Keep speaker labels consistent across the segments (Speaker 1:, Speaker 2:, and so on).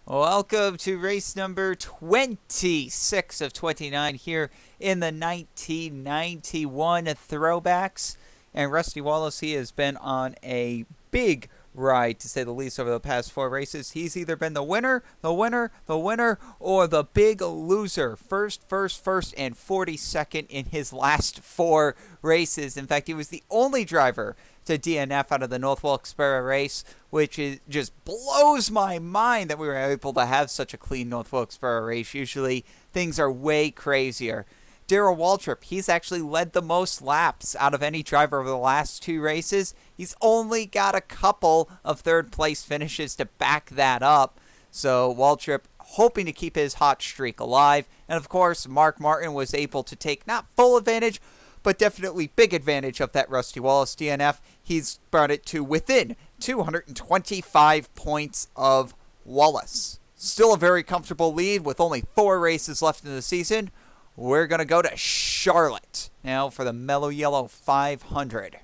Speaker 1: Welcome to race number 26 of 29 here in the 1991 throwbacks. And Rusty Wallace, he has been on a big ride, to say the least, over the past four races. He's either been the winner, or the big loser. First, and 42nd in his last four races. In fact, he was the only driver to DNF out of the North Wilkes-Barre race, which just blows my mind that we were able to have such a clean North Wilkes-Barre race. Usually, things are way crazier. Darrell Waltrip, he's actually led the most laps out of any driver over the last two races. He's only got a couple of third-place finishes to back that up. So Waltrip hoping to keep his hot streak alive. And of course, Mark Martin was able to take not full advantage, but definitely big advantage of that Rusty Wallace DNF. He's brought it to within 225 points of Wallace. Still a very comfortable lead with only 4 races left in the season. We're going to go to Charlotte now for the Mello Yello 500.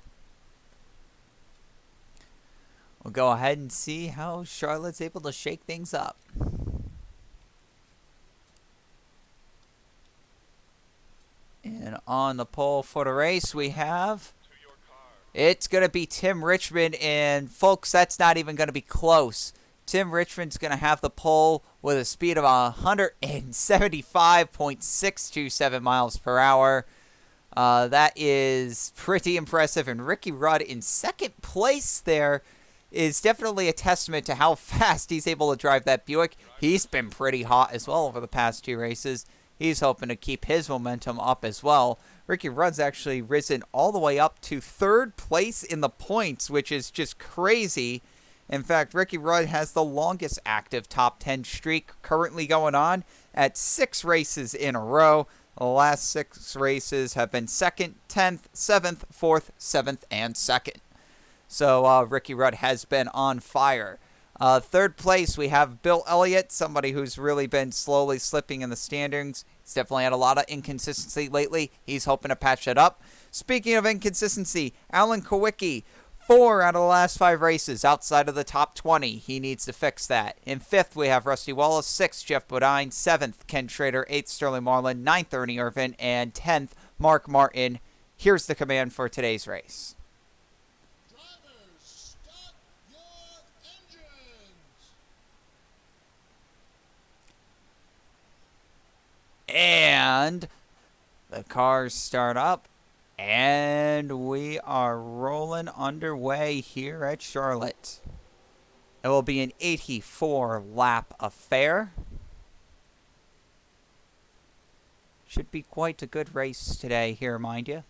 Speaker 1: We'll go ahead and see how Charlotte's able to shake things up. And on the pole for the race, we have... It's going to be Tim Richmond, and folks, that's not even going to be close. Tim Richmond's going to have the pole with a speed of 175.627 miles per hour. That is pretty impressive, and Ricky Rudd in second place there is definitely a testament to how fast he's able to drive that Buick. He's been pretty hot as well over the past 2 races. He's hoping to keep his momentum up as well. Ricky Rudd's actually risen all the way up to 3rd place in the points, which is just crazy. In fact, Ricky Rudd has the longest active top 10 streak currently going on at 6 races in a row. The last 6 races have been 2nd, 10th, 7th, 4th, 7th, and 2nd. So Ricky Rudd has been on fire. 3rd place, we have Bill Elliott, somebody who's really been slowly slipping in the standings. He's definitely had a lot of inconsistency lately. He's hoping to patch it up. Speaking of inconsistency, Alan Kowicki, 4 out of the last 5 races outside of the top 20. He needs to fix that. In 5th, we have Rusty Wallace. 6th, Jeff Bodine. 7th, Ken Schrader. 8th, Sterling Marlin. 9th, Ernie Irvin. And 10th, Mark Martin. Here's the command for today's race.
Speaker 2: Drivers, start your engines.
Speaker 1: And the cars start up. And we are rolling underway here at Charlotte. It will be an 84-lap affair. Should be quite a good race today here, mind you.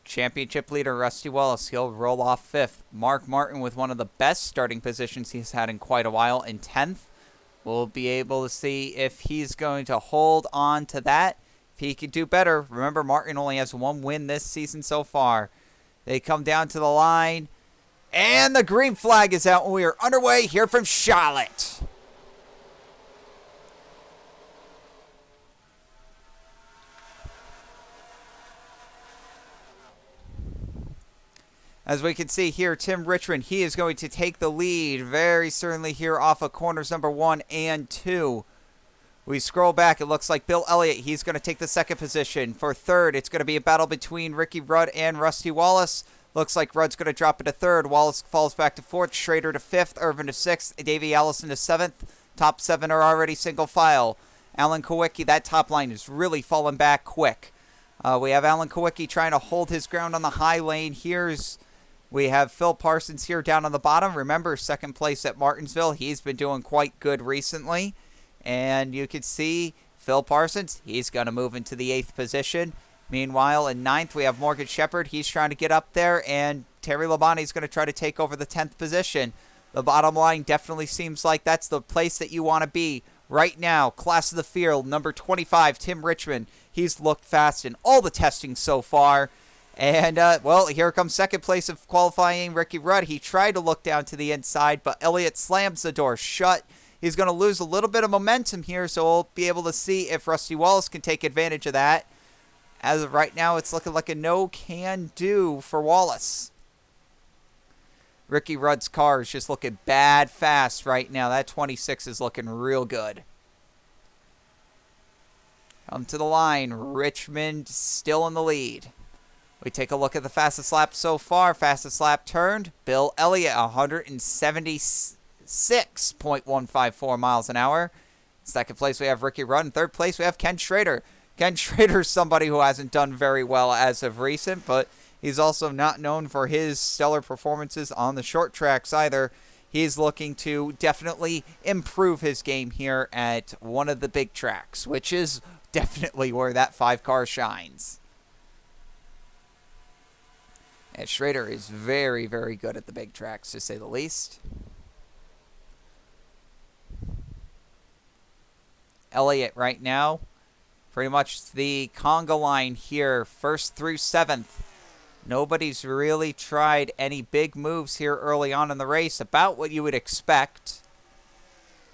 Speaker 1: Championship leader Rusty Wallace, he'll roll off 5th. Mark Martin with one of the best starting positions he's had in quite a while in 10th. We'll be able to see if he's going to hold on to that. He could do better. Remember, Martin only has 1 win this season so far. They come down to the line, and the green flag is out, and we are underway here from Charlotte. As we can see here, Tim Richmond, he is going to take the lead very certainly here off of corners number 1 and 2. We scroll back. It looks like Bill Elliott, he's going to take the 2nd position. For 3rd, it's going to be a battle between Ricky Rudd and Rusty Wallace. Looks like Rudd's going to drop into 3rd. Wallace falls back to 4th. Schrader to 5th. Irvin to 6th. Davey Allison to 7th. Top 7 are already single file. Alan Kowicki, that top line is really falling back quick. We have Alan Kowicki trying to hold his ground on the high lane. We have Phil Parsons here down on the bottom. Remember, 2nd place at Martinsville. He's been doing quite good recently. And you can see Phil Parsons, he's going to move into the 8th position. Meanwhile, in 9th, we have Morgan Shepard. He's trying to get up there, and Terry Labonte is going to try to take over the 10th position. The bottom line definitely seems like that's the place that you want to be right now. Class of the field, number 25, Tim Richmond. He's looked fast in all the testing so far. And, well, here comes 2nd place of qualifying Ricky Rudd. He tried to look down to the inside, but Elliott slams the door shut. He's going to lose a little bit of momentum here, so we'll be able to see if Rusty Wallace can take advantage of that. As of right now, it's looking like a no-can-do for Wallace. Ricky Rudd's car is just looking bad fast right now. That 26 is looking real good. Come to the line. Richmond still in the lead. We take a look at the fastest lap so far. Fastest lap turned. Bill Elliott, 176.154 miles an hour. Second place, we have Ricky Rudd. In third place, we have Ken Schrader. Ken Schrader's somebody who hasn't done very well as of recent, but he's also not known for his stellar performances on the short tracks either. He's looking to definitely improve his game here at one of the big tracks, which is definitely where that 5 car shines. And Schrader is very, very good at the big tracks, to say the least. Elliott right now, pretty much the conga line here, 1st through 7th. Nobody's really tried any big moves here early on in the race, about what you would expect.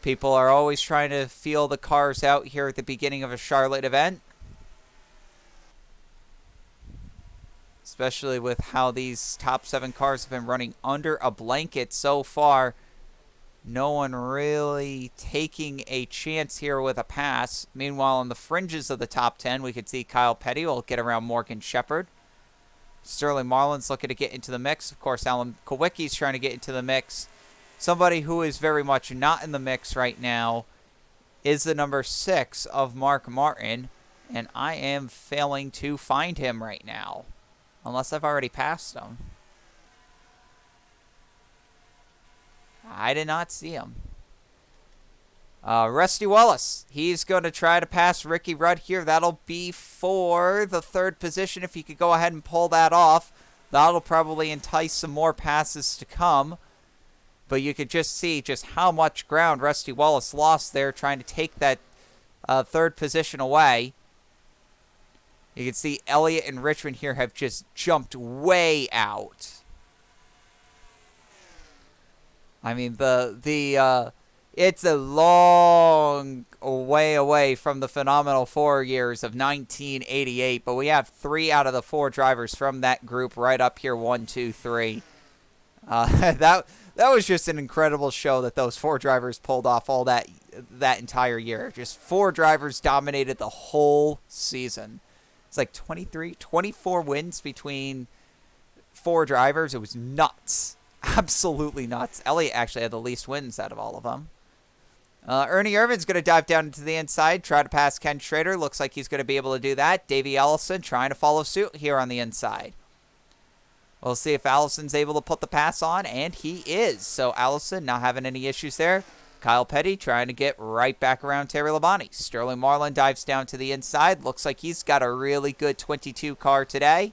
Speaker 1: People are always trying to feel the cars out here at the beginning of a Charlotte event. Especially with how these top 7 cars have been running under a blanket so far. No one really taking a chance here with a pass. Meanwhile, on the fringes of the top 10, we could see Kyle Petty will get around Morgan Shepherd. Sterling Marlin's looking to get into the mix. Of course, Alan Kowicki's trying to get into the mix. Somebody who is very much not in the mix right now is the number 6 of Mark Martin, and I am failing to find him right now, unless I've already passed him. I did not see him. Rusty Wallace. He's going to try to pass Ricky Rudd here. That'll be for the 3rd position. If you could go ahead and pull that off, that'll probably entice some more passes to come. But you could just see just how much ground Rusty Wallace lost there trying to take that 3rd position away. You can see Elliott and Richmond here have just jumped way out. I mean, it's a long way away from the phenomenal 4 years of 1988, but we have 3 out of the 4 drivers from that group right up here, 1, 2, 3. That was just an incredible show that those 4 drivers pulled off all that entire year. Just 4 drivers dominated the whole season. It's like 24 wins between 4 drivers. It was nuts. Absolutely nuts. Elliott actually had the least wins out of all of them. Ernie Irvin's going to dive down into the inside, try to pass Ken Schrader. Looks like he's going to be able to do that. Davey Allison trying to follow suit here on the inside. We'll see if Allison's able to put the pass on, and he is. So Allison not having any issues there. Kyle Petty trying to get right back around Terry Labonte. Sterling Marlin dives down to the inside. Looks like he's got a really good 22 car today.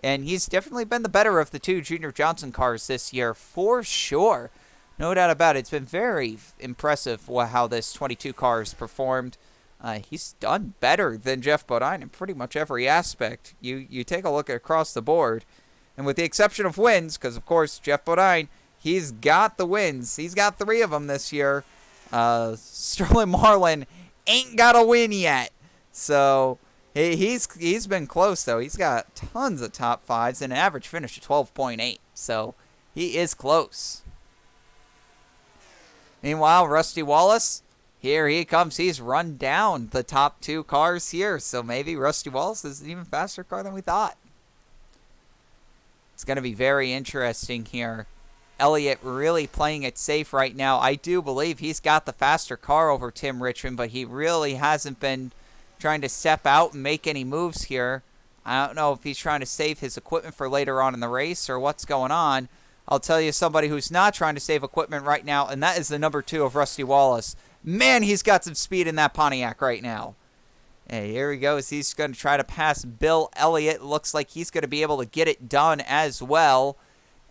Speaker 1: And he's definitely been the better of the 2 Junior Johnson cars this year, for sure. No doubt about it. It's been very impressive how this 22 car has performed. He's done better than Jeff Bodine in pretty much every aspect. You take a look at across the board. And with the exception of wins, because, of course, Jeff Bodine, he's got the wins. He's got 3 of them this year. Sterling Marlin ain't got a win yet. So he's been close, though. He's got tons of top 5s and an average finish of 12.8. So he is close. Meanwhile, Rusty Wallace, here he comes. He's run down the top 2 cars here. So maybe Rusty Wallace is an even faster car than we thought. It's going to be very interesting here. Elliott really playing it safe right now. I do believe he's got the faster car over Tim Richmond, but he really hasn't been trying to step out and make any moves here. I don't know if he's trying to save his equipment for later on in the race or what's going on. I'll tell you somebody who's not trying to save equipment right now, and that is the number 2 of Rusty Wallace. Man, he's got some speed in that Pontiac right now. Hey, here he goes. He's going to try to pass Bill Elliott. Looks like he's going to be able to get it done as well.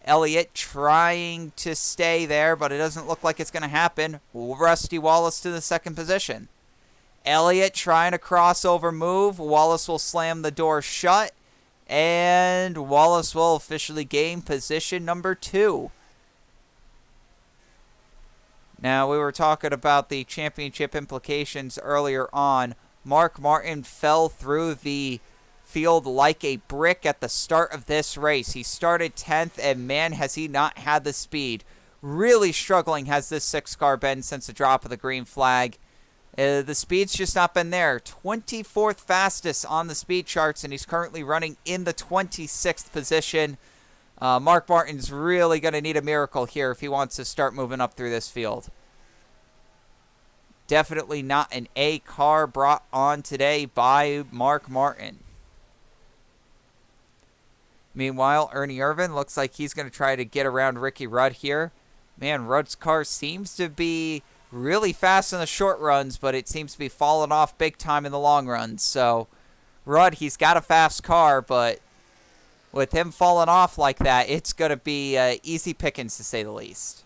Speaker 1: Elliott trying to stay there, but it doesn't look like it's going to happen. Rusty Wallace to the 2nd position. Elliott trying to crossover move. Wallace will slam the door shut, and Wallace will officially gain position number 2. Now, we were talking about the championship implications earlier on. Mark Martin fell through the field like a brick at the start of this race. He started 10th, and man, has he not had the speed. Really struggling has this 6 car been since the drop of the green flag. The speed's just not been there. 24th fastest on the speed charts, and he's currently running in the 26th position. Mark Martin's really going to need a miracle here if he wants to start moving up through this field. Definitely not an A car brought on today by Mark Martin. Meanwhile, Ernie Irvan looks like he's going to try to get around Ricky Rudd here. Man, Rudd's car seems to be really fast in the short runs, but it seems to be falling off big time in the long runs. So, Rudd, he's got a fast car, but with him falling off like that, it's going to be easy pickings to say the least.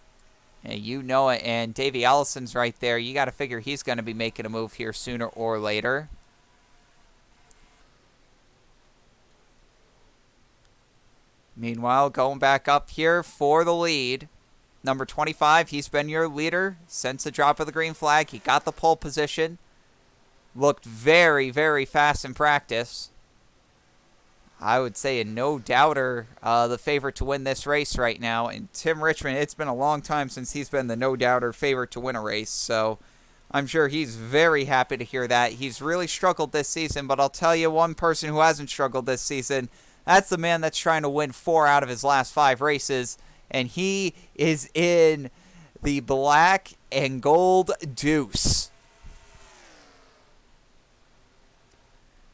Speaker 1: And you know it, and Davey Allison's right there. You got to figure he's going to be making a move here sooner or later. Meanwhile, going back up here for the lead, number 25, he's been your leader since the drop of the green flag. He got the pole position. Looked very, very fast in practice. I would say a no-doubter, the favorite to win this race right now. And Tim Richmond, it's been a long time since he's been the no-doubter favorite to win a race. So I'm sure he's very happy to hear that. He's really struggled this season, but I'll tell you one person who hasn't struggled this season. That's the man that's trying to win 4 out of his last 5 races. And he is in the black and gold deuce.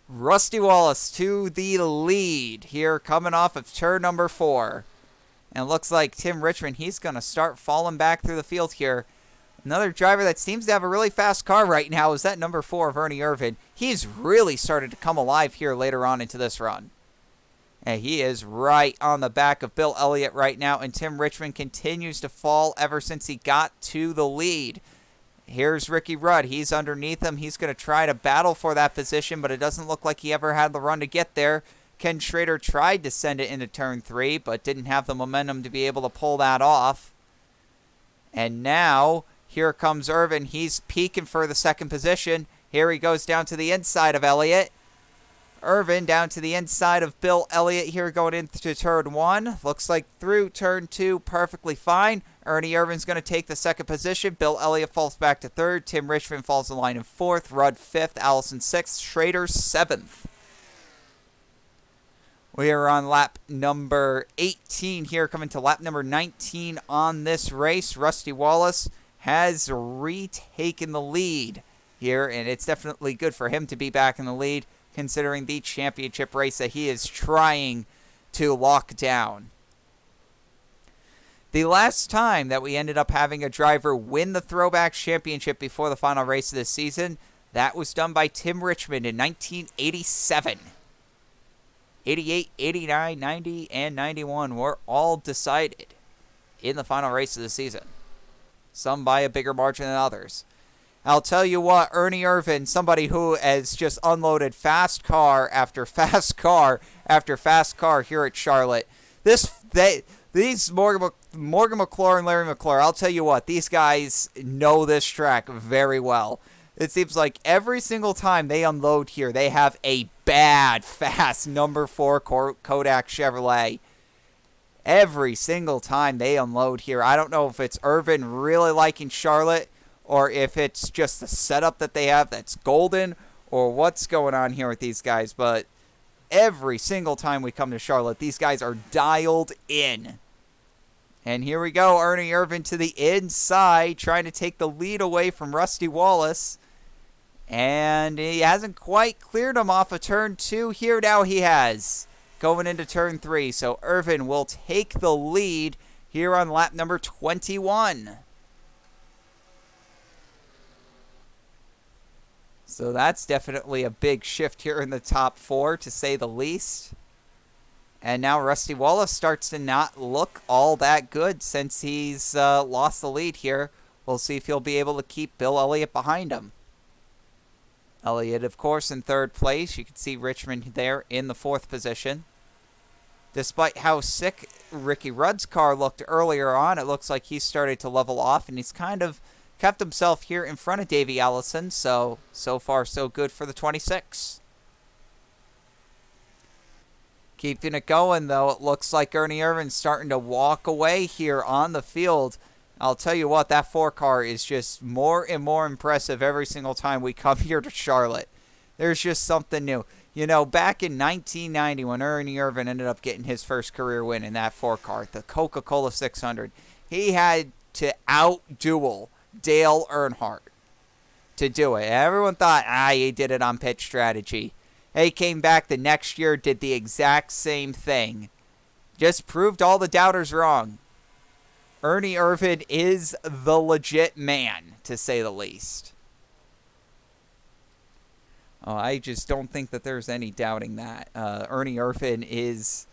Speaker 1: Rusty Wallace to the lead here, coming off of turn number 4. And it looks like Tim Richmond, he's going to start falling back through the field here. Another driver that seems to have a really fast car right now is that number 4 of Ernie Irvan. He's really started to come alive here later on into this run. And he is right on the back of Bill Elliott right now, and Tim Richmond continues to fall ever since he got to the lead. Here's Ricky Rudd. He's underneath him. He's going to try to battle for that position, but it doesn't look like he ever had the run to get there. Ken Schrader tried to send it into turn 3, but didn't have the momentum to be able to pull that off. And now, here comes Irvan. He's peaking for the second position. Here he goes down to the inside of Elliott. Irvan down to the inside of Bill Elliott here going into turn 1. Looks like through turn 2 perfectly fine. Ernie Irvan's going to take the second position. Bill Elliott falls back to 3rd. Tim Richmond falls in line in 4th. Rudd 5th. Allison 6th. Schrader 7th. We are on lap number 18 here, coming to lap number 19 on this race. Rusty Wallace has retaken the lead here, and it's definitely good for him to be back in the lead, considering the championship race that he is trying to lock down. The last time that we ended up having a driver win the Throwbacks Championship before the final race of this season, that was done by Tim Richmond in 1987. 88, 89, 90, and 91 were all decided in the final race of the season. Some by a bigger margin than others. I'll tell you what, Ernie Irvan, somebody who has just unloaded fast car after fast car after fast car here at Charlotte. These Morgan McClure and Larry McClure, I'll tell you what, these guys know this track very well. It seems like every single time they unload here, they have a bad, fast number 4 Kodak Chevrolet. Every single time they unload here. I don't know if it's Irvan really liking Charlotte, or if it's just the setup that they have that's golden, or what's going on here with these guys. But every single time we come to Charlotte, these guys are dialed in. And here we go, Ernie Irvan to the inside, trying to take the lead away from Rusty Wallace. And he hasn't quite cleared him off of turn 2. Here now he has, going into turn 3. So Irvan will take the lead here on lap number 21. So that's definitely a big shift here in the top 4, to say the least. And now Rusty Wallace starts to not look all that good since he's lost the lead here. We'll see if he'll be able to keep Bill Elliott behind him. Elliott, of course, in 3rd place. You can see Richmond there in the 4th position. Despite how sick Ricky Rudd's car looked earlier on, it looks like he's started to level off, and he's kind of kept himself here in front of Davey Allison. So far, so good for the 26. Keeping it going, though, it looks like Ernie Irvin's starting to walk away here on the field. I'll tell you what, that 4-car is just more and more impressive every single time we come here to Charlotte. There's just something new. You know, back in 1990 when Ernie Irvin ended up getting his first career win in that 4-car, the Coca-Cola 600, he had to out-duel Dale Earnhardt to do it. Everyone thought, he did it on pit strategy. He came back the next year, did the exact same thing. Just proved all the doubters wrong. Ernie Irvin is the legit man, to say the least. I just don't think that there's any doubting that. Ernie Irvin is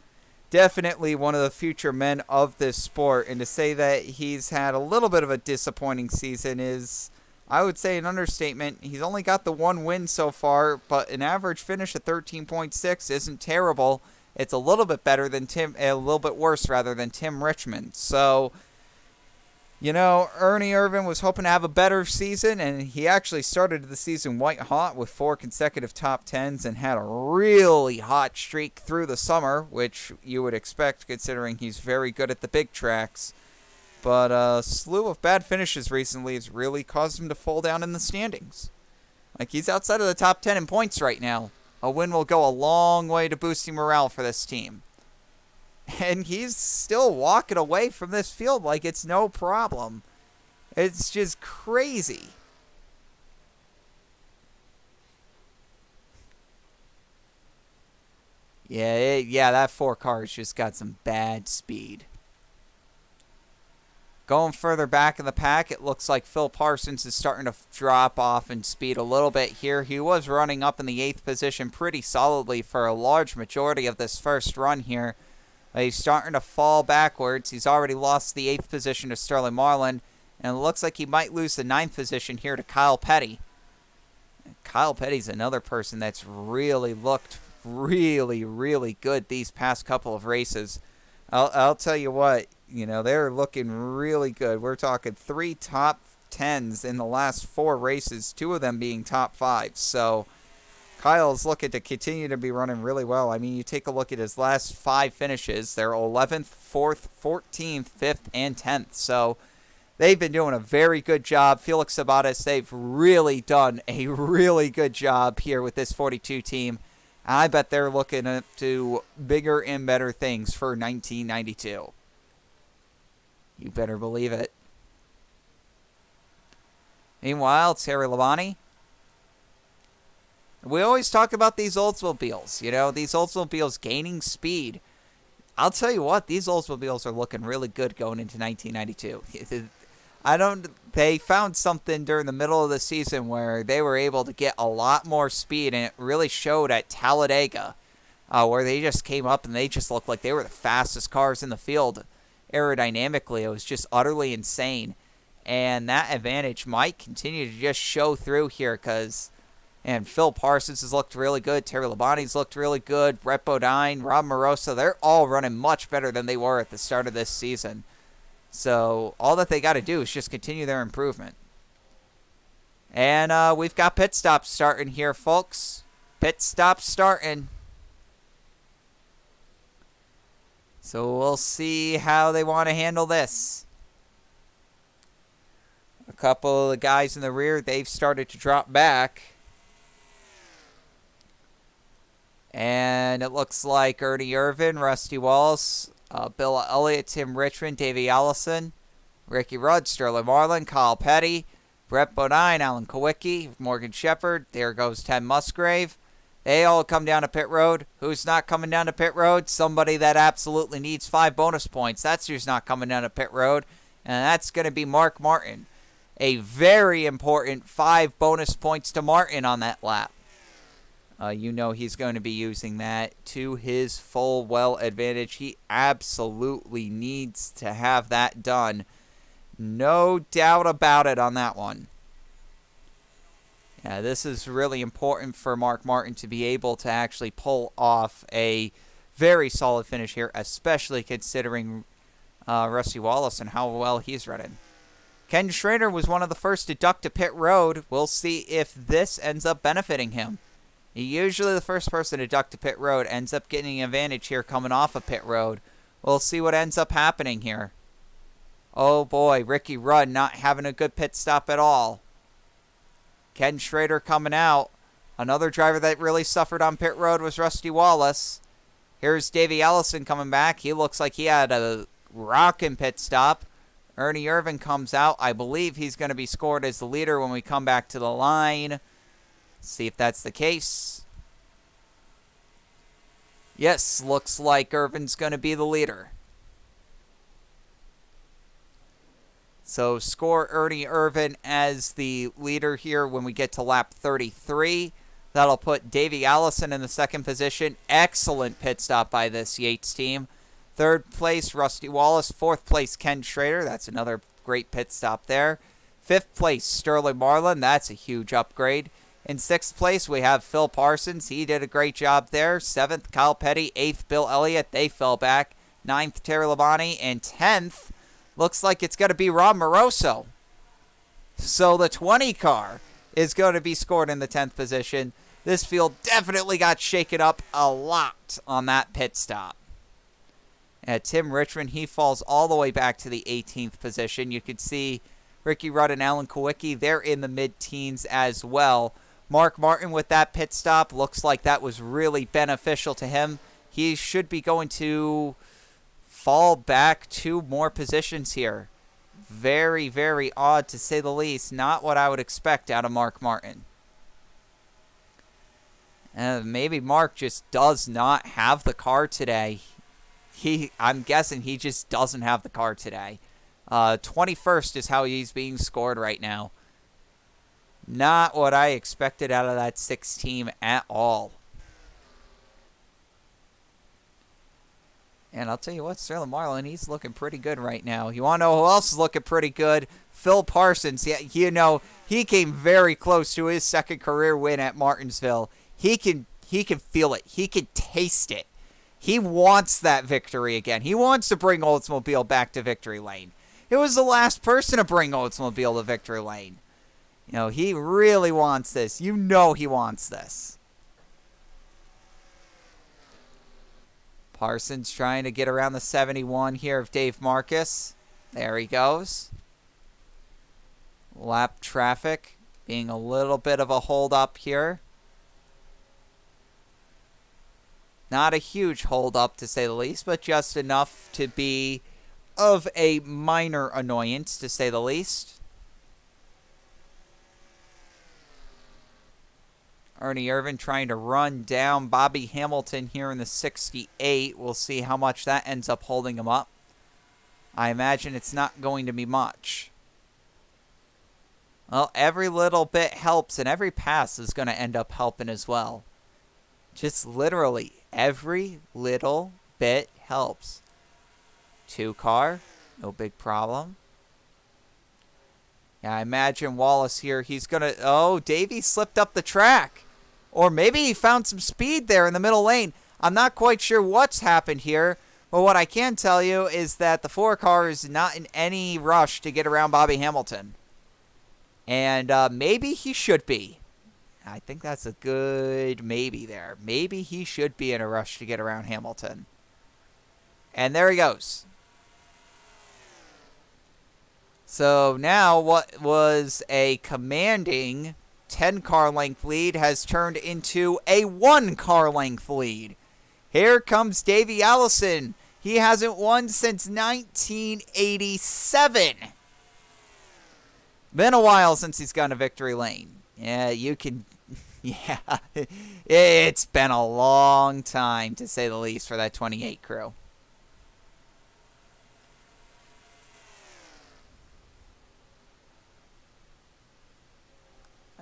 Speaker 1: definitely one of the future men of this sport. And to say that he's had a little bit of a disappointing season is, I would say, an understatement. He's only got the 1 win so far, but an average finish of 13.6 isn't terrible. It's a little bit better than a little bit worse rather than Tim Richmond. So, you know, Ernie Irvin was hoping to have a better season, and he actually started the season white hot with 4 consecutive top 10s and had a really hot streak through the summer, which you would expect considering he's very good at the big tracks. But a slew of bad finishes recently has really caused him to fall down in the standings. Like, he's outside of the top 10 in points right now. A win will go a long way to boosting morale for this team. And he's still walking away from this field like it's no problem. It's just crazy. Yeah, that 4-car's just got some bad speed. Going further back in the pack, it looks like Phil Parsons is starting to drop off in speed a little bit here. He was running up in the 8th position pretty solidly for a large majority of this first run here. He's starting to fall backwards. He's already lost the 8th position to Sterling Marlin, and it looks like he might lose the 9th position here to Kyle Petty. Kyle Petty's another person that's really looked really good these past couple of races. I'll tell you what, you know, they're looking really good. We're talking 3 top 10s in the last 4 races, 2 of them being top 5s. So Kyle's looking to continue to be running really well. I mean, you take a look at his last 5 finishes. They're 11th, 4th, 14th, 5th, and 10th. So they've been doing a very good job. Felix Sabates, they've really done a really good job here with this 42 team. I bet they're looking to do bigger and better things for 1992. You better believe it. Meanwhile, Terry Labonte. We always talk about these Oldsmobiles, you know, these Oldsmobiles gaining speed. I'll tell you what, these Oldsmobiles are looking really good going into 1992. They found something during the middle of the season where they were able to get a lot more speed, and it really showed at Talladega, where they just came up and they just looked like they were the fastest cars in the field. Aerodynamically, it was just utterly insane. And that advantage might continue to just show through here because, and Phil Parsons has looked really good. Terry Labonte's looked really good. Brett Bodine, Rob Morosa, they're all running much better than they were at the start of this season. So all that they got to do is just continue their improvement. And we've got pit stops starting here, folks. Pit stops starting. So we'll see how they want to handle this. A couple of the guys in the rear, they've started to drop back. And it looks like Ernie Irvin, Rusty Wallace, Bill Elliott, Tim Richmond, Davey Allison, Ricky Rudd, Sterling Marlin, Kyle Petty, Brett Bodine, Alan Kowicki, Morgan Shepherd, there goes Ted Musgrave. They all come down to pit road. Who's not coming down to pit road? Somebody that absolutely needs 5 bonus points. That's who's not coming down to pit road. And that's going to be Mark Martin. A very important 5 bonus points to Martin on that lap. You know he's going to be using that to his full well advantage. He absolutely needs to have that done. No doubt about it on that one. Yeah, this is really important for Mark Martin to be able to actually pull off a very solid finish here, especially considering Rusty Wallace and how well he's running. Ken Schrader was one of the first to duck to pit road. We'll see if this ends up benefiting him. Usually the first person to duck to pit road ends up getting an advantage here coming off of pit road. We'll see what ends up happening here. Oh boy, Ricky Rudd not having a good pit stop at all. Ken Schrader coming out. Another driver that really suffered on pit road was Rusty Wallace. Here's Davey Allison coming back. He looks like he had a rockin' pit stop. Ernie Irvan comes out. I believe he's going to be scored as the leader when we come back to the line. See if that's the case. Yes, looks like Irvan's going to be the leader. So score Ernie Irvan as the leader here when we get to lap 33. That'll put Davey Allison in the second position. Excellent pit stop by this Yates team. Third place, Rusty Wallace. Fourth place, Ken Schrader. That's another great pit stop there. Fifth place, Sterling Marlin. That's a huge upgrade. In sixth place, we have Phil Parsons. He did a great job there. Seventh, Kyle Petty. Eighth, Bill Elliott. They fell back. Ninth, Terry Labonte. And 10th, looks like it's going to be Rob Moroso. So the 20 car is going to be scored in the 10th position. This field definitely got shaken up a lot on that pit stop. Tim Richmond, he falls all the way back to the 18th position. You can see Ricky Rudd and Alan Kowicki, they're in the mid-teens as well. Mark Martin with that pit stop, looks like that was really beneficial to him. He should be going to fall back 2 more positions here. Very, very odd to say the least. Not what I would expect out of Mark Martin. Maybe Mark just does not have the car today. I'm guessing he just doesn't have the car today. 21st is how he's being scored right now. Not what I expected out of that 6 team at all. And I'll tell you what, Sterling Marlin, he's looking pretty good right now. You want to know who else is looking pretty good? Phil Parsons. Yeah, you know, he came very close to his second career win at Martinsville. He can feel it. He can taste it. He wants that victory again. He wants to bring Oldsmobile back to victory lane. He was the last person to bring Oldsmobile to victory lane. You know, he really wants this. You know he wants this. Parsons trying to get around the 71 here of Dave Marcus. There he goes. Lap traffic being a little bit of a hold up here. Not a huge hold up to say the least, but just enough to be of a minor annoyance to say the least. Ernie Irvan trying to run down Bobby Hamilton here in the 68. We'll see how much that ends up holding him up. I imagine it's not going to be much. Well, every little bit helps, and every pass is going to end up helping as well. Just literally, every little bit helps. 2 car, no big problem. Yeah, I imagine Wallace here, he's going to... Oh, Davey slipped up the track. Or maybe he found some speed there in the middle lane. I'm not quite sure what's happened here. But what I can tell you is that the 4 car is not in any rush to get around Bobby Hamilton. And maybe he should be. I think that's a good maybe there. Maybe he should be in a rush to get around Hamilton. And there he goes. So now what was a commanding 10-car length lead has turned into a 1-car length lead. Here comes Davey Allison. He hasn't won since 1987. Been a while since he's gone to victory lane. Yeah, you can... Yeah, it's been a long time, to say the least, for that 28 crew.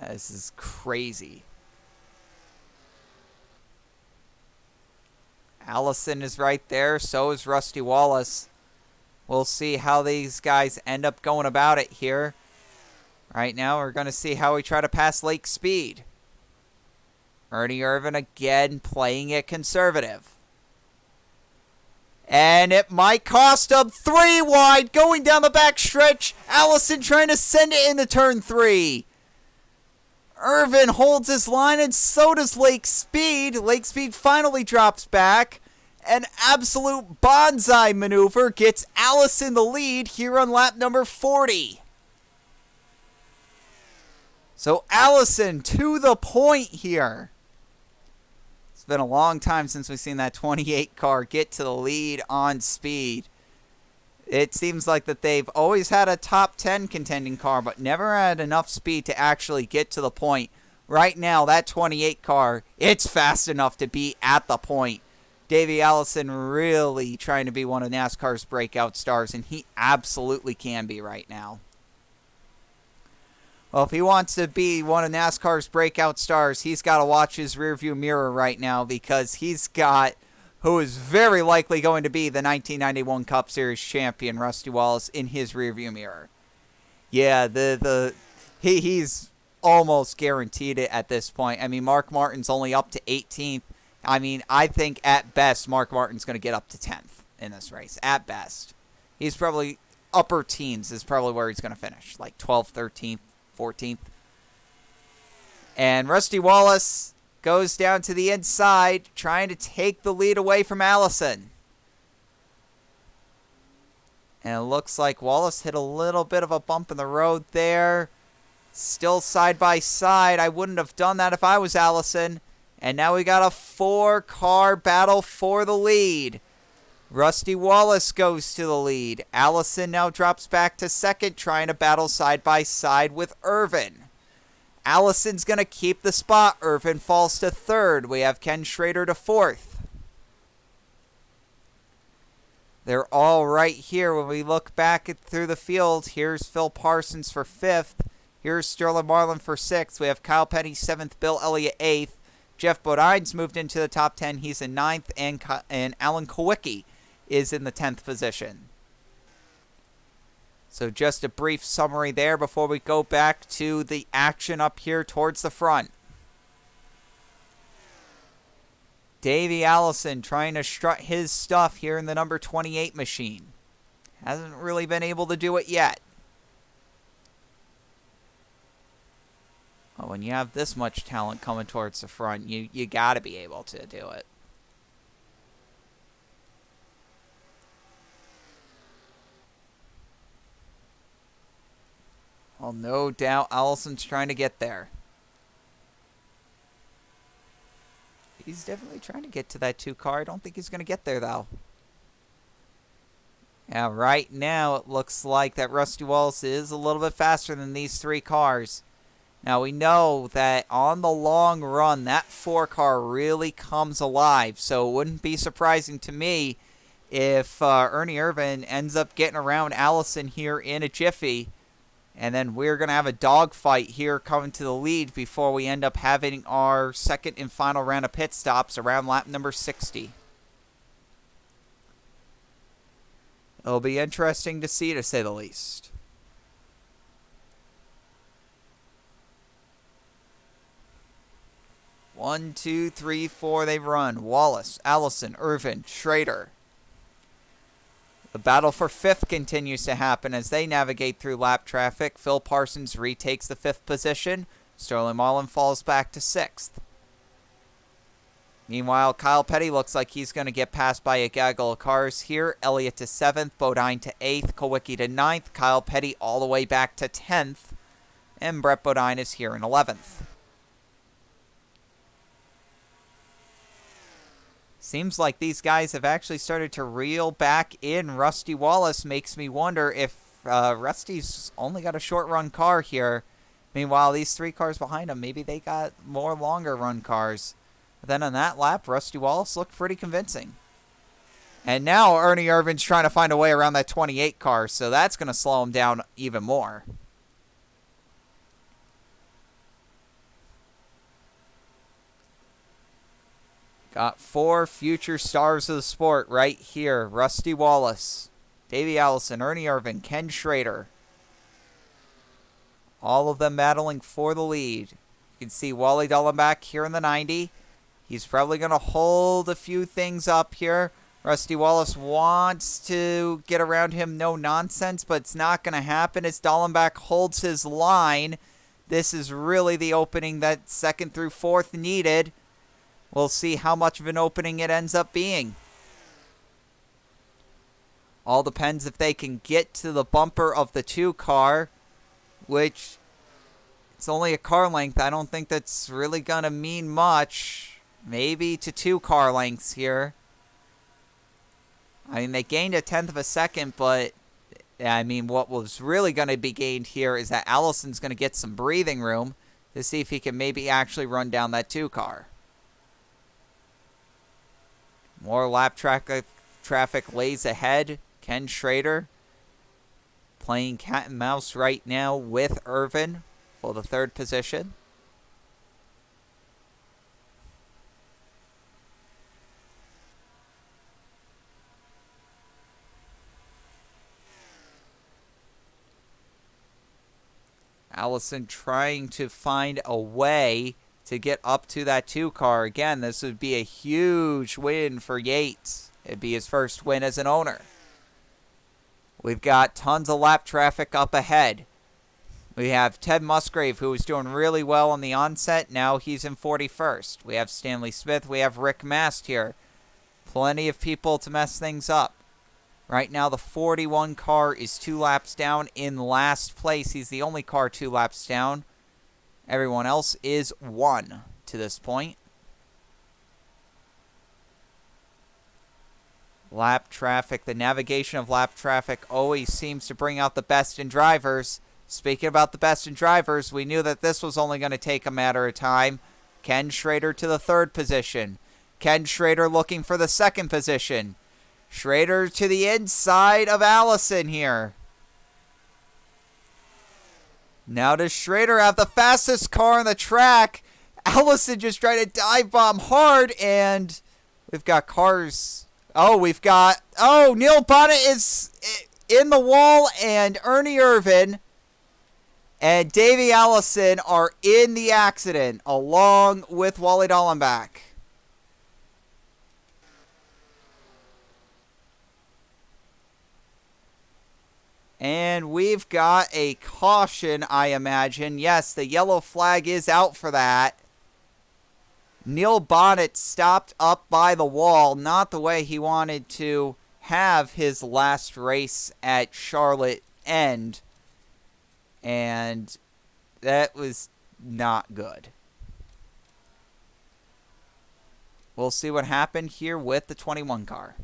Speaker 1: This is crazy. Allison is right there. So is Rusty Wallace. We'll see how these guys end up going about it here. Right now, we're going to see how we try to pass Lake Speed. Ernie Irvan again playing it conservative. And it might cost him 3 wide going down the back stretch. Allison trying to send it into turn 3. Irvin holds his line, and so does Lake Speed. Lake Speed finally drops back. An absolute bonsai maneuver gets Allison the lead here on lap number 40. So Allison to the point here. It's been a long time since we've seen that 28 car get to the lead on speed. It seems like that they've always had a top 10 contending car, but never had enough speed to actually get to the point. Right now, that 28 car, it's fast enough to be at the point. Davey Allison really trying to be one of NASCAR's breakout stars, and he absolutely can be right now. Well, if he wants to be one of NASCAR's breakout stars, he's got to watch his rearview mirror right now, because he's got who is very likely going to be the 1991 Cup Series champion, Rusty Wallace, in his rearview mirror. Yeah, he's almost guaranteed it at this point. I mean, Mark Martin's only up to 18th. I mean, I think at best Mark Martin's going to get up to 10th in this race. At best. He's probably upper teens is probably where he's going to finish. Like 12th, 13th, 14th. And Rusty Wallace goes down to the inside, trying to take the lead away from Allison. And it looks like Wallace hit a little bit of a bump in the road there. Still side by side. I wouldn't have done that if I was Allison. And now we got a 4-car battle for the lead. Rusty Wallace goes to the lead. Allison now drops back to second, trying to battle side by side with Irvin. Allison's going to keep the spot. Irvin falls to third. We have Ken Schrader to fourth. They're all right here. When we look back through the field, here's Phil Parsons for fifth. Here's Sterling Marlin for sixth. We have Kyle Petty seventh, Bill Elliott eighth. Jeff Bodine's moved into the top 10. He's in ninth, and Alan Kowicki is in the 10th position. So just a brief summary there before we go back to the action up here towards the front. Davey Allison trying to strut his stuff here in the number 28 machine. Hasn't really been able to do it yet. Well, when you have this much talent coming towards the front, you got to be able to do it. Well, no doubt Allison's trying to get there. He's definitely trying to get to that 2-car. I don't think he's going to get there, though. Yeah, right now it looks like that Rusty Wallace is a little bit faster than these 3 cars. Now, we know that on the long run, that 4-car really comes alive. So it wouldn't be surprising to me if Ernie Irvin ends up getting around Allison here in a jiffy. And then we're going to have a dogfight here coming to the lead before we end up having our second and final round of pit stops around lap number 60. It'll be interesting to see, to say the least. One, two, three, four, they run. Wallace, Allison, Irvin, Schrader. The battle for fifth continues to happen as they navigate through lap traffic. Phil Parsons retakes the 5th position. Sterling Marlin falls back to 6th. Meanwhile, Kyle Petty looks like he's going to get passed by a gaggle of cars here. Elliott to 7th, Bodine to 8th, Kowicki to 9th, Kyle Petty all the way back to 10th, and Brett Bodine is here in 11th. Seems like these guys have actually started to reel back in. Rusty Wallace makes me wonder if Rusty's only got a short run car here. Meanwhile, these 3 cars behind him, maybe they got more longer run cars. But then on that lap, Rusty Wallace looked pretty convincing. And now Ernie Irvin's trying to find a way around that 28 car, so that's going to slow him down even more. Got 4 future stars of the sport right here. Rusty Wallace, Davey Allison, Ernie Irvin, Ken Schrader. All of them battling for the lead. You can see Wally Dullenbach here in the 90. He's probably going to hold a few things up here. Rusty Wallace wants to get around him, no nonsense, but it's not going to happen as Dullenbach holds his line. this is really the opening that second through fourth needed. We'll see how much of an opening it ends up being. All depends if they can get to the bumper of the 2 car, which it's only a car length. I don't think that's really going to mean much. Maybe to 2 car lengths here. I mean, they gained a 1/10 of a second, but I mean, what was really going to be gained here is that Allison's going to get some breathing room to see if he can maybe actually run down that 2 car. More lap traffic lays ahead. Ken Schrader playing cat and mouse right now with Irvin for the 3rd position. Allison trying to find a way to get up to that 2 car. Again, this would be a huge win for Yates. It'd be his first win as an owner. We've got tons of lap traffic up ahead. We have Ted Musgrave, who was doing really well on the onset. Now he's in 41st. We have Stanley Smith. We have Rick Mast here. Plenty of people to mess things up. Right now, the 41 car is 2 laps down in last place. He's the only car 2 laps down. Everyone else is 1 to this point. Lap traffic, the navigation of lap traffic always seems to bring out the best in drivers. Speaking about the best in drivers, we knew that this was only going to take a matter of time. Ken Schrader to the 3rd position. Ken Schrader looking for the 2nd position. Schrader to the inside of Allison here. Now does Schrader have the fastest car on the track? Allison just tried to dive bomb hard, and we've got cars. Neil Bonnet is in the wall, and Ernie Irvin and Davey Allison are in the accident, along with Wally Dallenbach. And we've got a caution, I imagine. Yes, the yellow flag is out for that. Neil Bonnet stopped up by the wall, not the way he wanted to have his last race at Charlotte end. And that was not good. We'll see what happened here with the 21 car.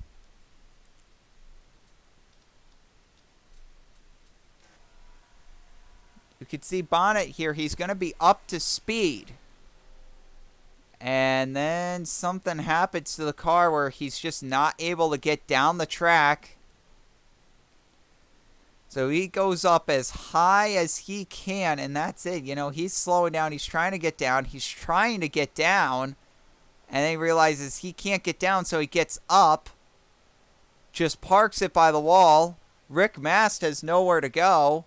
Speaker 1: You can see Bonnet here. He's going to be up to speed. And then something happens to the car where he's just not able to get down the track. So he goes up as high as he can, and that's it. You know, he's slowing down. He's trying to get down. He's trying to get down. And then he realizes he can't get down, so he gets up. Just parks it by the wall. Rick Mast has nowhere to go.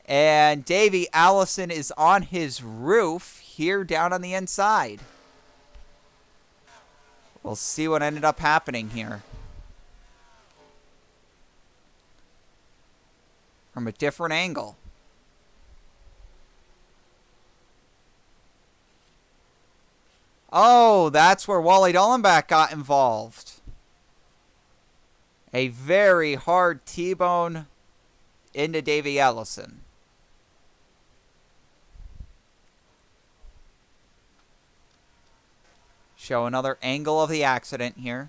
Speaker 1: And Davey Allison is on his roof here down on the inside. We'll see what ended up happening here. From a different angle. Oh, that's where Wally Dallenbach got involved. A very hard T-bone into Davey Allison. Show another angle of the accident here.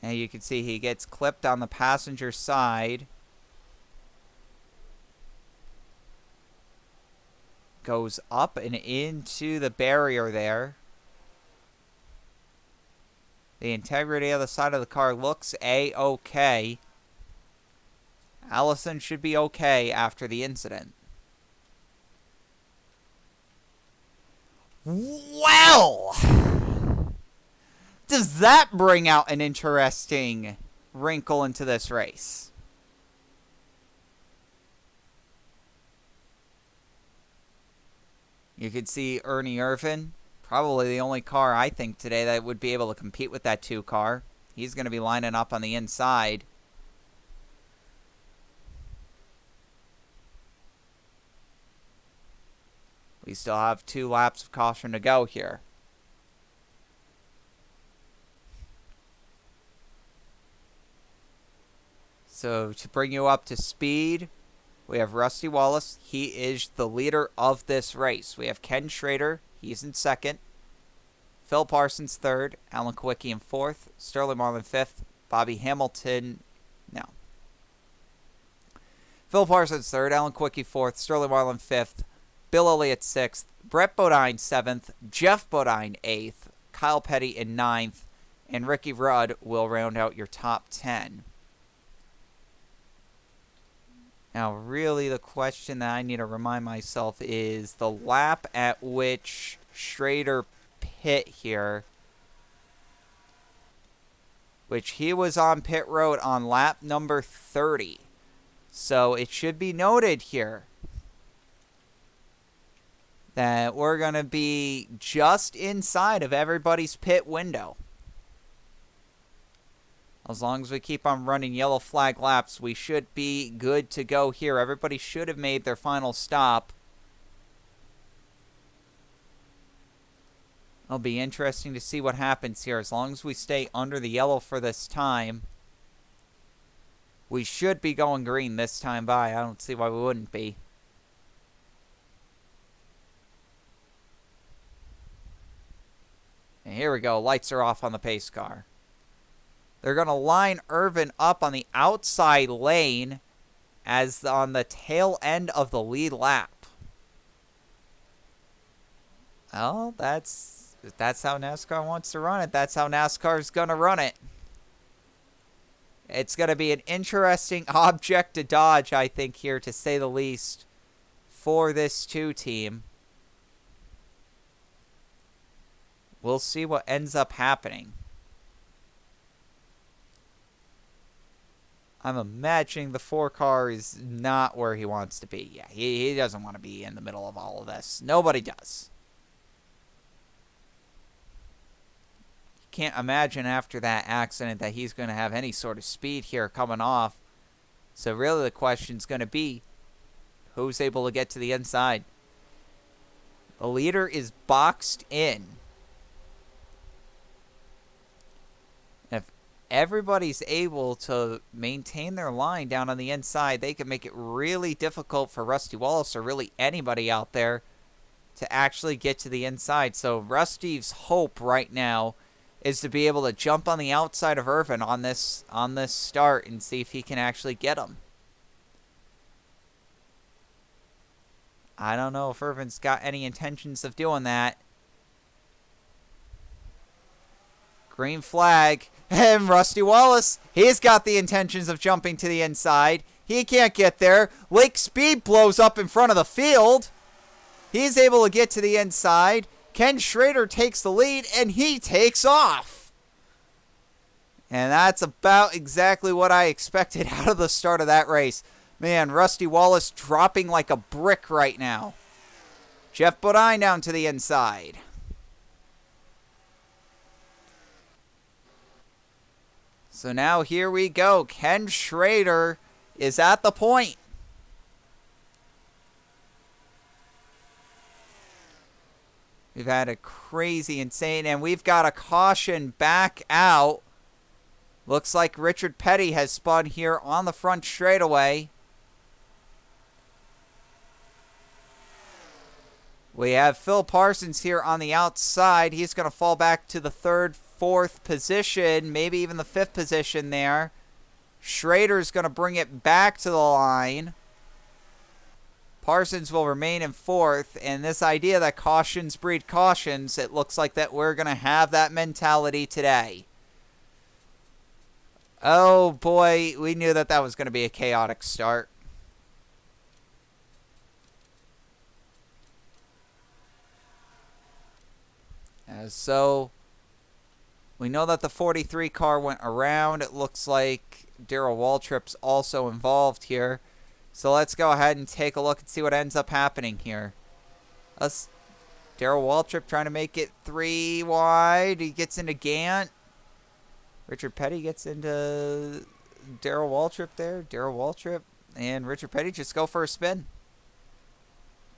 Speaker 1: And you can see he gets clipped on the passenger side. Goes up and into the barrier there. The integrity of the side of the car looks A-okay. Allison should be okay after the incident. Well, does that bring out an interesting wrinkle into this race? You could see Ernie Irvin, probably the only car I think today that would be able to compete with that 2 car. He's going to be lining up on the inside. We still have 2 laps of caution to go here. So to bring you up to speed, we have Rusty Wallace. He is the leader of this race. We have Ken Schrader. He's in second. Phil Parsons third. Alan Kowicki in fourth. Sterling Marlin fifth. Bobby Hamilton. No. Phil Parsons third. Alan Kowicki fourth. Sterling Marlin fifth. Bill Elliott sixth. Brett Bodine seventh. Jeff Bodine eighth. Kyle Petty in ninth. And Ricky Rudd will round out your top 10. Now, really, the question that I need to remind myself is the lap at which Schrader pit here, which he was on pit road on lap number 30. So it should be noted here that we're going to be just inside of everybody's pit window. As long as we keep on running yellow flag laps, we should be good to go here. Everybody should have made their final stop. It'll be interesting to see what happens here. As long as we stay under the yellow for this time, we should be going green this time by. I don't see why we wouldn't be. And here we go. Lights are off on the pace car. They're going to line Irvin up on the outside lane as on the tail end of the lead lap. Well, that's how NASCAR wants to run it. That's how NASCAR is going to run it. It's going to be an interesting object to dodge, I think, here, to say the least, for this 2 team. We'll see what ends up happening. I'm imagining the 4 car is not where he wants to be. Yeah, he doesn't want to be in the middle of all of this. Nobody does. You can't imagine after that accident that he's going to have any sort of speed here coming off. So really the question's going to be, who's able to get to the inside? The leader is boxed in. Everybody's able to maintain their line down on the inside, they can make it really difficult for Rusty Wallace or really anybody out there to actually get to the inside. So Rusty's hope right now is to be able to jump on the outside of Irvin on this start and see if he can actually get him. I don't know if Irvin's got any intentions of doing that. Green flag. And Rusty Wallace, he's got the intentions of jumping to the inside. He can't get there. Lake Speed blows up in front of the field. He's able to get to the inside. Ken Schrader takes the lead, and he takes off. And that's about exactly what I expected out of the start of that race. Man, Rusty Wallace dropping like a brick right now. Jeff Bodine down to the inside. So now here we go. Ken Schrader is at the point. We've had a crazy, insane, and we've got a caution back out. Looks like Richard Petty has spun here on the front straightaway. We have Phil Parsons here on the outside. He's going to fall back to the 3rd, 4th position, maybe even the 5th position there. Schrader's going to bring it back to the line. Parsons will remain in 4th, and this idea that cautions breed cautions, it looks like that we're going to have that mentality today. Oh boy, we knew that that was going to be a chaotic start. So we know that the 43 car went around. It looks like Darrell Waltrip's also involved here. So let's go ahead and take a look and see what ends up happening here. Darrell Waltrip trying to make it 3 wide. He gets into Gant. Richard Petty gets into Darrell Waltrip there. Darrell Waltrip and Richard Petty just go for a spin.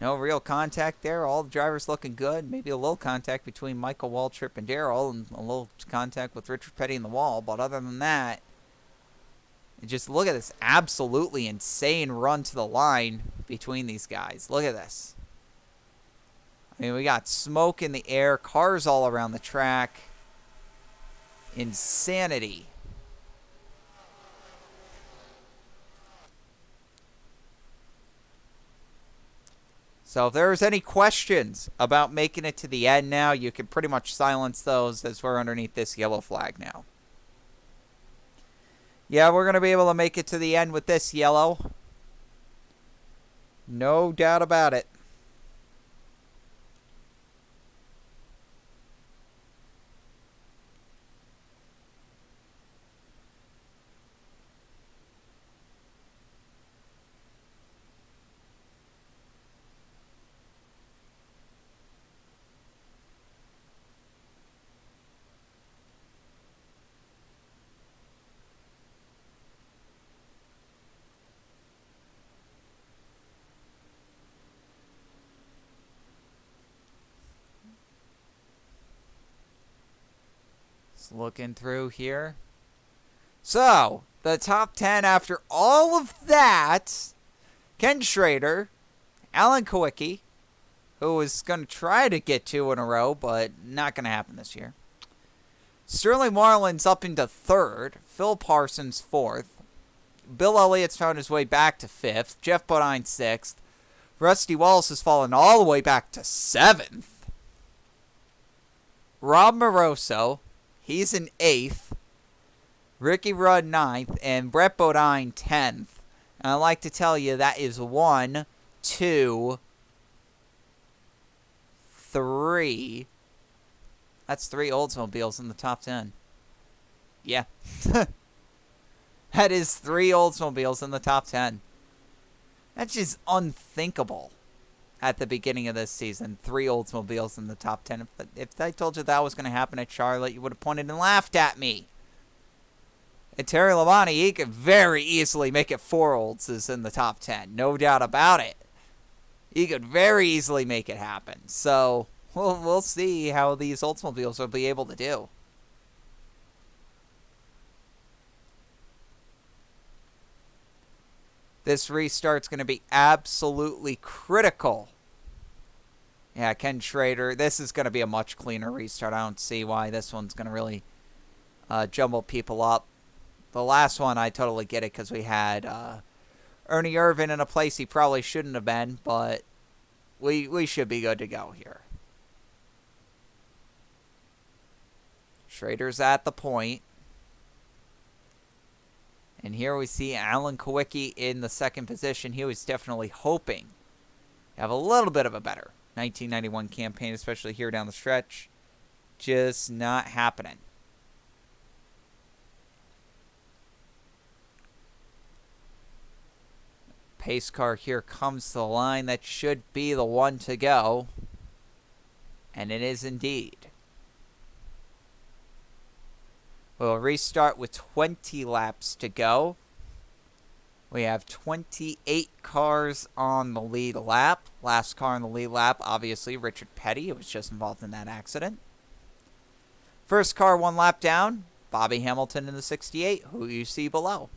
Speaker 1: No real contact there. All the drivers looking good. Maybe a little contact between Michael Waltrip and Darrell, and a little contact with Richard Petty in the wall. But other than that, just look at this absolutely insane run to the line between these guys. Look at this. I mean, we got smoke in the air, cars all around the track. Insanity. So if there's any questions about making it to the end now, you can pretty much silence those as we're underneath this yellow flag now. Yeah, we're going to be able to make it to the end with this yellow. No doubt about it. Looking through here. So, the top 10 after all of that, Ken Schrader, Alan Kowicki, who was going to try to get 2 in a row, but not going to happen this year. Sterling Marlin's up into 3rd. Phil Parsons 4th. Bill Elliott's found his way back to 5th. Jeff Bodine 6th. Rusty Wallace has fallen all the way back to 7th. Rob Moroso, he's in 8th. Ricky Rudd 9th. And Brett Bodine 10th. And I'd like to tell you that is 1, 2, 3. That's 3 Oldsmobiles in the top 10. Yeah. That is 3 Oldsmobiles in the top 10. That's just unthinkable at the beginning of this season. 3 Oldsmobiles in the top 10. If I told you that was going to happen at Charlotte, you would have pointed and laughed at me. And Terry Labonte, he could very easily make it 4 Oldses in the top 10. No doubt about it. He could very easily make it happen. So, we'll see how these Oldsmobiles will be able to do. This restart's going to be absolutely critical. Yeah, Ken Schrader. This is going to be a much cleaner restart. I don't see why this one's going to really jumble people up. The last one, I totally get it because we had Ernie Irvin in a place he probably shouldn't have been, but we should be good to go here. Schrader's at the point. And here we see Alan Kowicki in the 2nd position. He was definitely hoping to have a little bit of a better 1991 campaign, especially here down the stretch. Just not happening. Pace car here comes to the line. That should be the one to go. And it is indeed. We'll restart with 20 laps to go. We have 28 cars on the lead lap. Last car on the lead lap, obviously, Richard Petty, who was just involved in that accident. First car 1 lap down, Bobby Hamilton in the 68, who you see below.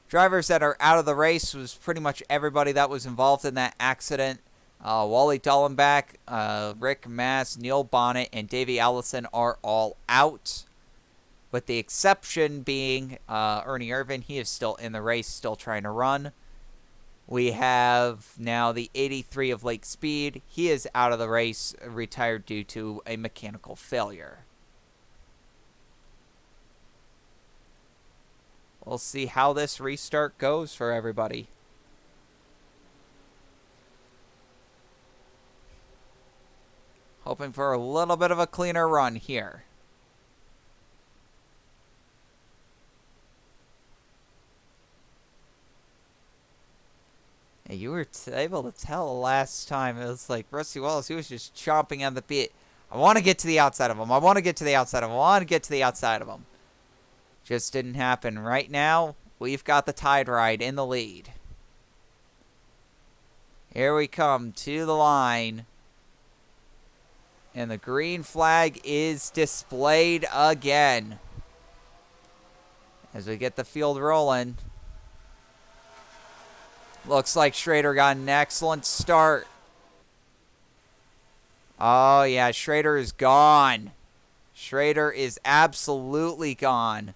Speaker 1: Drivers that are out of the race was pretty much everybody that was involved in that accident. Wally Dullenbach, Rick Mass, Neil Bonnet, and Davey Allison are all out. With the exception being Ernie Irvin. He is still in the race, still trying to run. We have now the 83 of Lake Speed. He is out of the race, retired due to a mechanical failure. We'll see how this restart goes for everybody. Hoping for a little bit of a cleaner run here. And you were able to tell last time. It was like Rusty Wallace, he was just chomping on the bit. I want to get to the outside of him. I want to get to the outside of him. I want to get to the outside of him. Just didn't happen. Right now, we've got the Tide Ride in the lead. Here we come to the line. And the green flag is displayed again. As we get the field rolling. Looks like Schrader got an excellent start. Oh, yeah, Schrader is gone. Schrader is absolutely gone.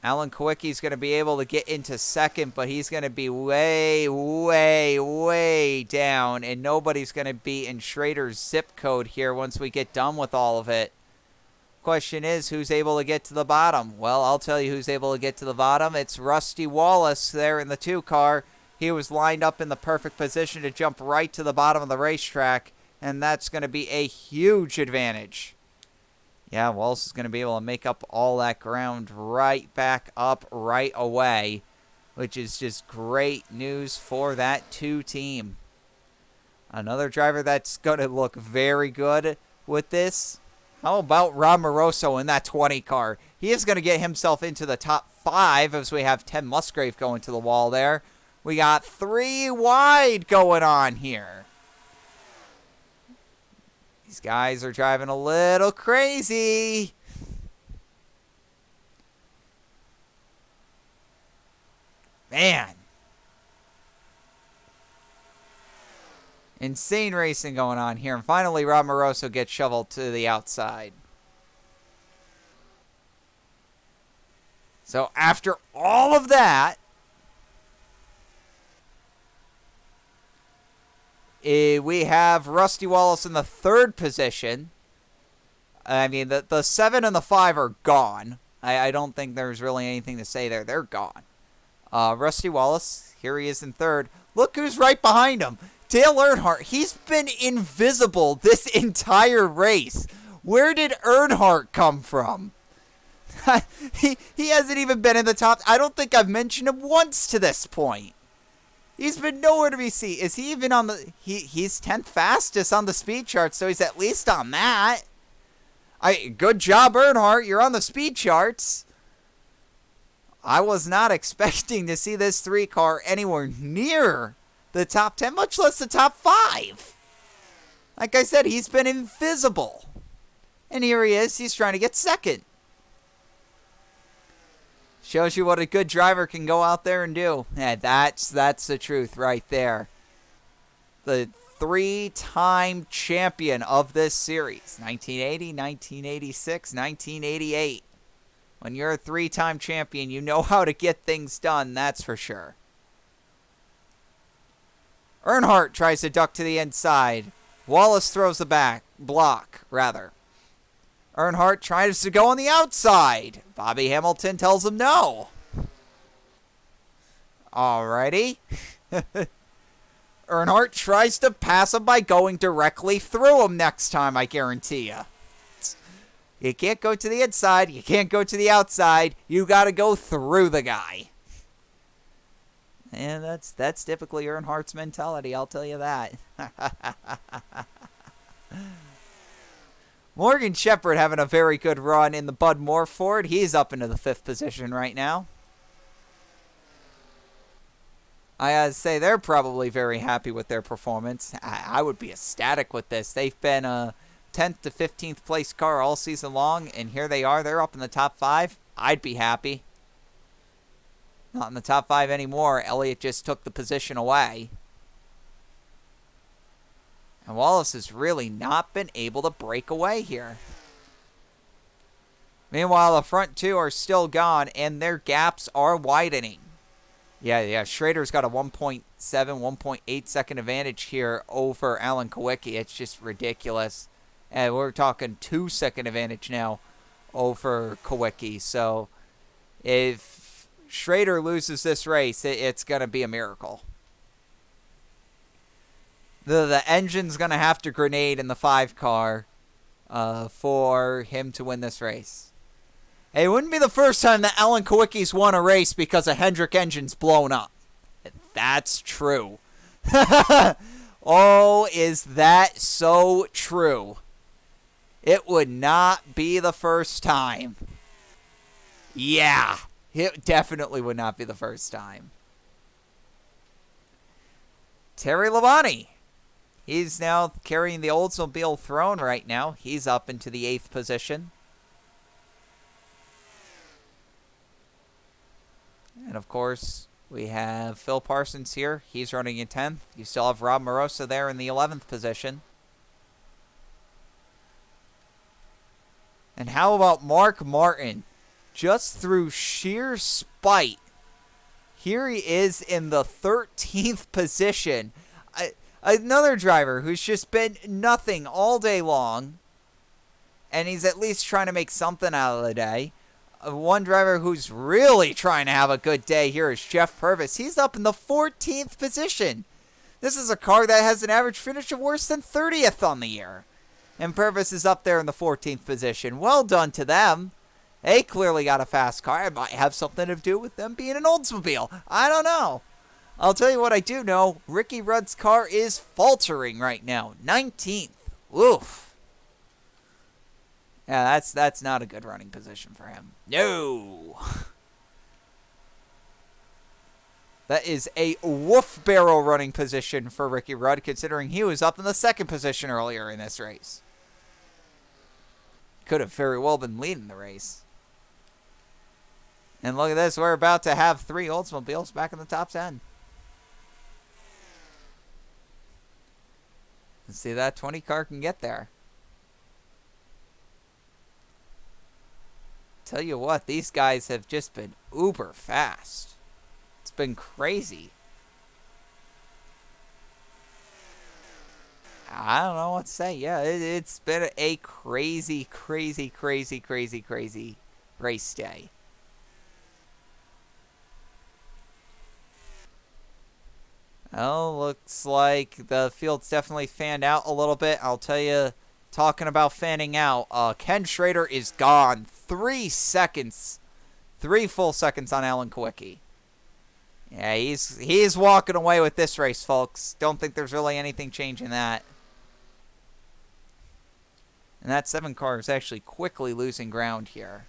Speaker 1: Alan Kowicki's going to be able to get into second, but he's going to be way, way, way down, and nobody's going to be in Schrader's zip code here once we get done with all of it. Question is, who's able to get to the bottom? Well, I'll tell you who's able to get to the bottom. It's Rusty Wallace there in the 2 car. He was lined up in the perfect position to jump right to the bottom of the racetrack, and that's going to be a huge advantage. Yeah, Wallace is going to be able to make up all that ground right back up right away, which is just great news for that 2 team. Another driver that's going to look very good with this. How about Rob Moroso in that 20 car? He is going to get himself into the top 5 as we have Ted Musgrave going to the wall there. We got 3 wide going on here. These guys are driving a little crazy. Man. Insane racing going on here. And finally, Rob Moroso gets shoveled to the outside. So after all of that, we have Rusty Wallace in the 3rd position. I mean, the 7 and the 5 are gone. I don't think there's really anything to say there. They're gone. Rusty Wallace, here he is in 3rd. Look who's right behind him. Dale Earnhardt, he's been invisible this entire race. Where did Earnhardt come from? he hasn't even been in the top. I don't think I've mentioned him once to this point. He's been nowhere to be seen. Is he even on the... He's 10th fastest on the speed chart, so he's at least on that. Good job, Earnhardt. You're on the speed charts. I was not expecting to see this 3 car anywhere near the top 10, much less the top 5. Like I said, he's been invisible. And here he is. He's trying to get second. Shows you what a good driver can go out there and do. Yeah, that's the truth right there. The 3-time champion of this series. 1980, 1986, 1988. When you're a 3-time champion, you know how to get things done, that's for sure. Earnhardt tries to duck to the inside. Wallace throws the block. Earnhardt tries to go on the outside. Bobby Hamilton tells him no. Alrighty. Earnhardt tries to pass him by going directly through him next time, I guarantee you. You can't go to the inside. You can't go to the outside. You got to go through the guy. And that's typically Earnhardt's mentality, I'll tell you that. Morgan Shepherd having a very good run in the Bud Moore Ford. He's up into the 5th position right now. I gotta say, they're probably very happy with their performance. I would be ecstatic with this. They've been a 10th to 15th place car all season long, and here they are. They're up in the top 5. I'd be happy. Not in the top 5 anymore. Elliott just took the position away. And Wallace has really not been able to break away here. Meanwhile, the front 2 are still gone, and their gaps are widening. Yeah, Schrader's got a 1.7, 1.8 second advantage here over Alan Kowicki. It's just ridiculous. And we're talking 2-second advantage now over Kowicki. So if Schrader loses this race, it's going to be a miracle. The engine's going to have to grenade in the 5 car for him to win this race. Hey, it wouldn't be the first time that Alan Kowicki's won a race because a Hendrick engine's blown up. That's true. Oh, is that so true? It would not be the first time. Yeah, it definitely would not be the first time. Terry Labonte. He's now carrying the Oldsmobile throne right now. He's up into the 8th position. And, of course, we have Phil Parsons here. He's running in 10th. You still have Rob Morosa there in the 11th position. And how about Mark Martin? Just through sheer spite, here he is in the 13th position. Another driver who's just been nothing all day long, and he's at least trying to make something out of the day. One driver who's really trying to have a good day here is Jeff Purvis. He's up in the 14th position. This is a car that has an average finish of worse than 30th on the year. And Purvis is up there in the 14th position. Well done to them. They clearly got a fast car. It might have something to do with them being an Oldsmobile. I don't know. I'll tell you what I do know. Ricky Rudd's car is faltering right now. 19th. Oof. Yeah, that's not a good running position for him. No. That is a woof barrel running position for Ricky Rudd, considering he was up in the 2nd position earlier in this race. Could have very well been leading the race. And look at this. We're about to have 3 Oldsmobiles back in the top 10. Let's see if that 20 car can get there. Tell you what, these guys have just been uber fast. It's been crazy. I don't know what to say. Yeah, it's been a crazy, crazy, crazy, crazy, crazy race day. Oh, looks like the field's definitely fanned out a little bit. I'll tell you, talking about fanning out, Ken Schrader is gone. 3 seconds. 3 full seconds on Alan Kwiecki. Yeah, he's walking away with this race, folks. Don't think there's really anything changing that. And that 7 car is actually quickly losing ground here.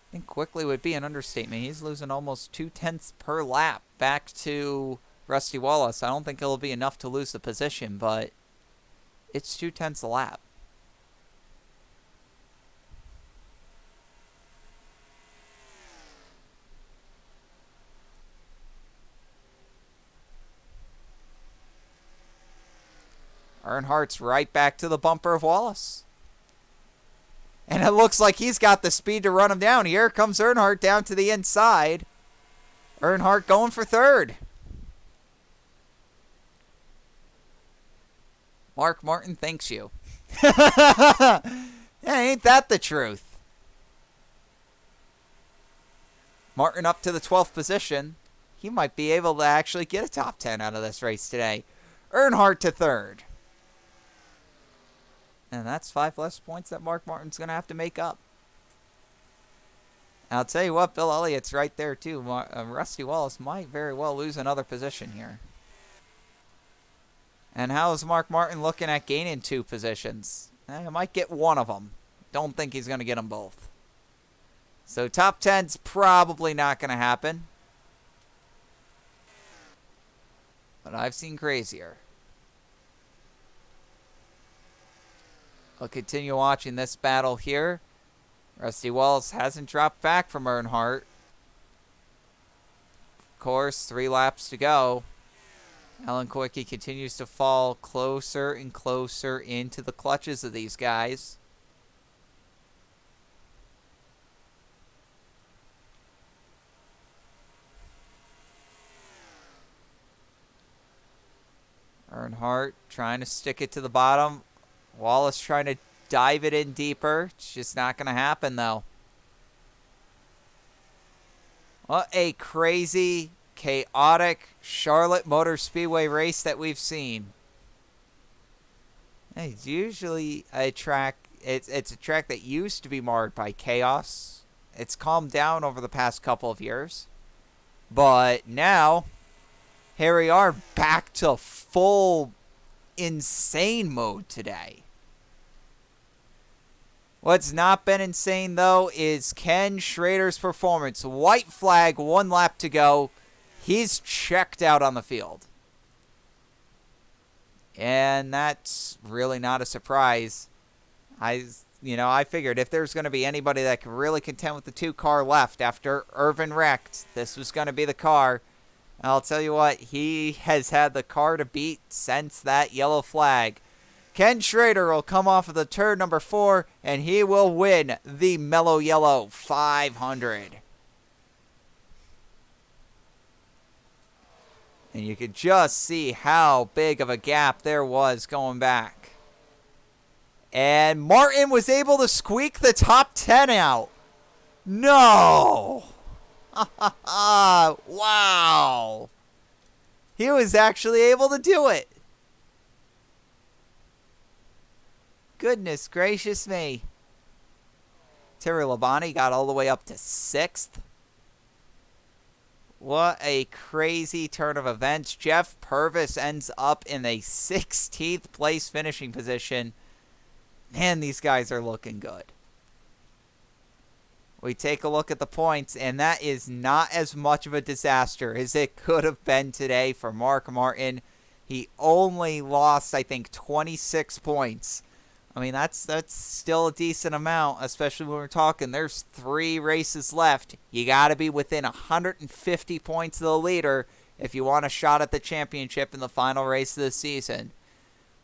Speaker 1: I think quickly would be an understatement. He's losing almost 0.2 per lap back to Rusty Wallace. I don't think it'll be enough to lose the position, but it's 0.2 a lap. Earnhardt's right back to the bumper of Wallace. And it looks like he's got the speed to run him down. Here comes Earnhardt down to the inside. Earnhardt going for 3rd. Mark Martin thanks you. Yeah, ain't that the truth? Martin up to the 12th position. He might be able to actually get a top 10 out of this race today. Earnhardt to 3rd. And that's 5 less points that Mark Martin's going to have to make up. I'll tell you what, Bill Elliott's right there too. Rusty Wallace might very well lose another position here. And how is Mark Martin looking at gaining 2 positions? He might get one of them. Don't think he's going to get them both. So top 10's probably not going to happen. But I've seen crazier. I'll continue watching this battle here. Rusty Wallace hasn't dropped back from Earnhardt. Of course, 3 laps to go. Alan Kwiecki continues to fall closer and closer into the clutches of these guys. Earnhardt trying to stick it to the bottom. Wallace trying to dive it in deeper. It's just not going to happen, though. What a crazy, chaotic Charlotte Motor Speedway race that we've seen. It's usually a track. It's a track that used to be marred by chaos. It's calmed down over the past couple of years. But now, here we are back to full insane mode today. What's not been insane, though, is Ken Schrader's performance. White flag, 1 lap to go. He's checked out on the field. And that's really not a surprise. I figured if there's going to be anybody that can really contend with the 2 car left after Irvin wrecked, this was going to be the car. And I'll tell you what, he has had the car to beat since that yellow flag. Ken Schrader will come off of the turn number 4, and he will win the Mello Yello 500. And you could just see how big of a gap there was going back. And Martin was able to squeak the top 10 out. No! Wow! He was actually able to do it. Goodness gracious me. Terry Labonte got all the way up to 6th. What a crazy turn of events. Jeff Purvis ends up in a 16th place finishing position. Man, these guys are looking good. We take a look at the points, and that is not as much of a disaster as it could have been today for Mark Martin. He only lost, I think, 26 points. I mean, that's still a decent amount, especially when we're talking there's 3 races left. You got to be within 150 points of the leader if you want a shot at the championship in the final race of the season.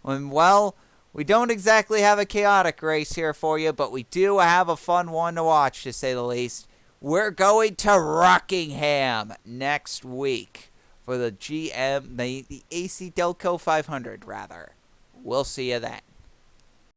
Speaker 1: Well, we don't exactly have a chaotic race here for you, but we do have a fun one to watch, to say the least. We're going to Rockingham next week for the AC Delco 500, rather. We'll see you then.